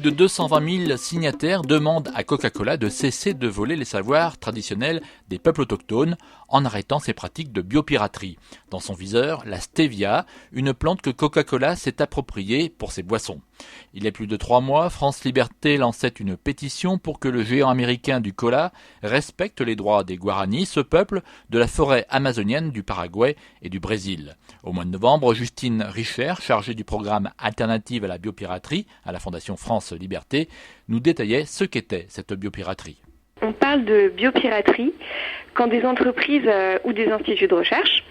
Plus de 220 000 signataires demandent à Coca-Cola de cesser de voler les savoirs traditionnels des peuples autochtones en arrêtant ces pratiques de biopiraterie. Dans son viseur, la stevia, une plante que Coca-Cola s'est appropriée pour ses boissons. Il y a plus de 3 mois, France Liberté lançait une pétition pour que le géant américain du cola respecte les droits des Guaranis, ce peuple de la forêt amazonienne du Paraguay et du Brésil. Au mois de novembre, Justine Richer, chargée du programme Alternative à la biopiraterie à la Fondation France Liberté, nous détaillait ce qu'était cette biopiraterie. On parle de biopiraterie quand des entreprises ou des instituts de recherche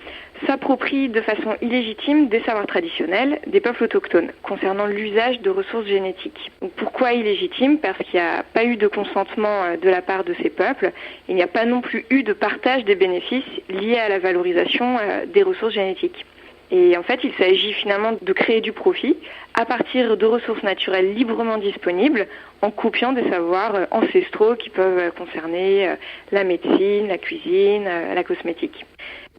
s'approprient de façon illégitime des savoirs traditionnels des peuples autochtones concernant l'usage de ressources génétiques. Donc pourquoi illégitime ? Parce qu'il n'y a pas eu de consentement de la part de ces peuples. Il n'y a pas non plus eu de partage des bénéfices liés à la valorisation des ressources génétiques. Et en fait, il s'agit finalement de créer du profit à partir de ressources naturelles librement disponibles en copiant des savoirs ancestraux qui peuvent concerner la médecine, la cuisine, la cosmétique.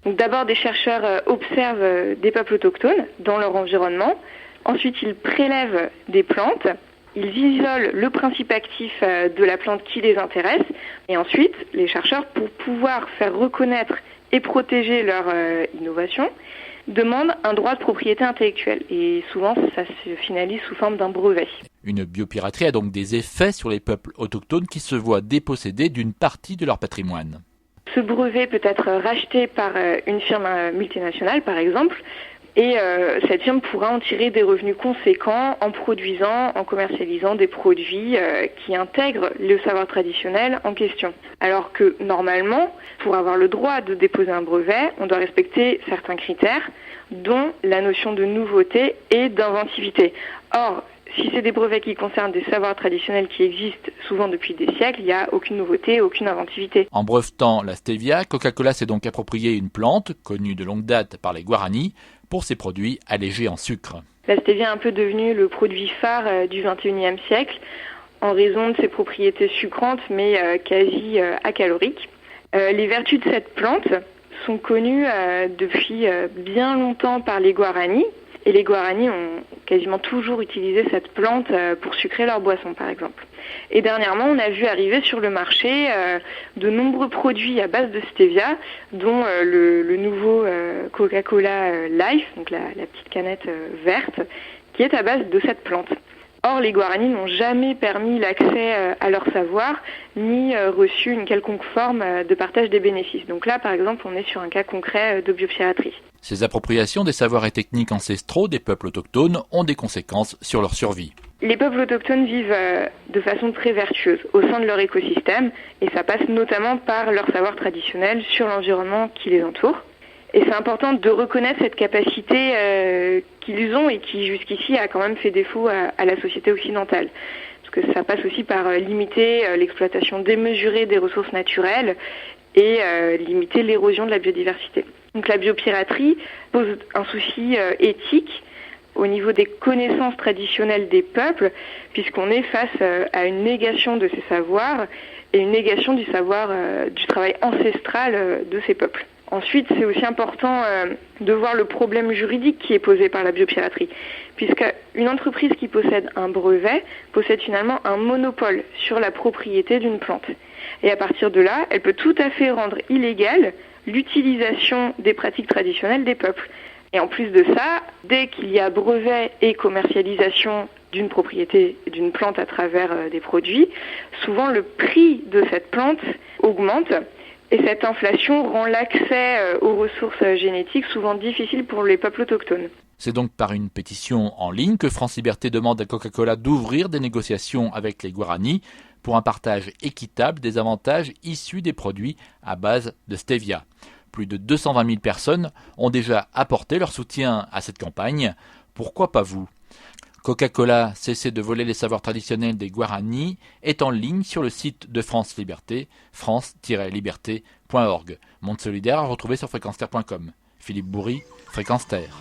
Donc d'abord, des chercheurs observent des peuples autochtones dans leur environnement. Ensuite, ils prélèvent des plantes. Ils isolent le principe actif de la plante qui les intéresse. Et ensuite, les chercheurs, pour pouvoir faire reconnaître et protéger leur innovation, demandent un droit de propriété intellectuelle. Et souvent, ça se finalise sous forme d'un brevet. Une biopiraterie a donc des effets sur les peuples autochtones qui se voient dépossédés d'une partie de leur patrimoine. Ce brevet peut être racheté par une firme multinationale, par exemple, et cette firme pourra en tirer des revenus conséquents en produisant, en commercialisant des produits qui intègrent le savoir traditionnel en question. Alors que normalement, pour avoir le droit de déposer un brevet, on doit respecter certains critères, dont la notion de nouveauté et d'inventivité. Or, si c'est des brevets qui concernent des savoirs traditionnels qui existent souvent depuis des siècles, il n'y a aucune nouveauté, aucune inventivité. En brevetant la stevia, Coca-Cola s'est donc approprié une plante, connue de longue date par les Guaranis, pour ses produits allégés en sucre. La stevia est un peu devenue le produit phare du XXIe siècle en raison de ses propriétés sucrantes mais quasi acaloriques. Les vertus de cette plante sont connues depuis bien longtemps par les Guaranis. Et les Guaranis ont quasiment toujours utilisé cette plante pour sucrer leurs boissons, par exemple. Et dernièrement, on a vu arriver sur le marché de nombreux produits à base de stevia, dont le nouveau Coca-Cola Life, donc la petite canette verte, qui est à base de cette plante. Or, les Guaranis n'ont jamais permis l'accès à leur savoir, ni reçu une quelconque forme de partage des bénéfices. Donc là, par exemple, on est sur un cas concret de biopiraterie. Ces appropriations des savoirs et techniques ancestraux des peuples autochtones ont des conséquences sur leur survie. Les peuples autochtones vivent de façon très vertueuse au sein de leur écosystème, et ça passe notamment par leur savoir traditionnel sur l'environnement qui les entoure. Et c'est important de reconnaître cette capacité qu'ils ont et qui jusqu'ici a quand même fait défaut à la société occidentale. Parce que ça passe aussi par limiter l'exploitation démesurée des ressources naturelles et limiter l'érosion de la biodiversité. Donc la biopiraterie pose un souci éthique au niveau des connaissances traditionnelles des peuples, puisqu'on est face à une négation de ces savoirs et une négation du savoir du travail ancestral de ces peuples. Ensuite, c'est aussi important de voir le problème juridique qui est posé par la biopiraterie, puisqu'une entreprise qui possède un brevet possède finalement un monopole sur la propriété d'une plante. Et à partir de là, elle peut tout à fait rendre illégale l'utilisation des pratiques traditionnelles des peuples. Et en plus de ça, dès qu'il y a brevet et commercialisation d'une propriété, d'une plante à travers des produits, souvent le prix de cette plante augmente. Et cette inflation rend l'accès aux ressources génétiques souvent difficile pour les peuples autochtones. C'est donc par une pétition en ligne que France Liberté demande à Coca-Cola d'ouvrir des négociations avec les Guaranis pour un partage équitable des avantages issus des produits à base de stevia. Plus de 220 000 personnes ont déjà apporté leur soutien à cette campagne. Pourquoi pas vous ? Coca-Cola, cessez de voler les savoirs traditionnels des Guaranis, est en ligne sur le site de France Liberté, france-liberté.org. Monde solidaire à retrouver sur fréquence-terre.com. Philippe Bourri, Fréquence Terre.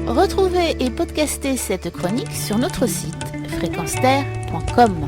Retrouvez et podcastez cette chronique sur notre site fréquence-terre.com.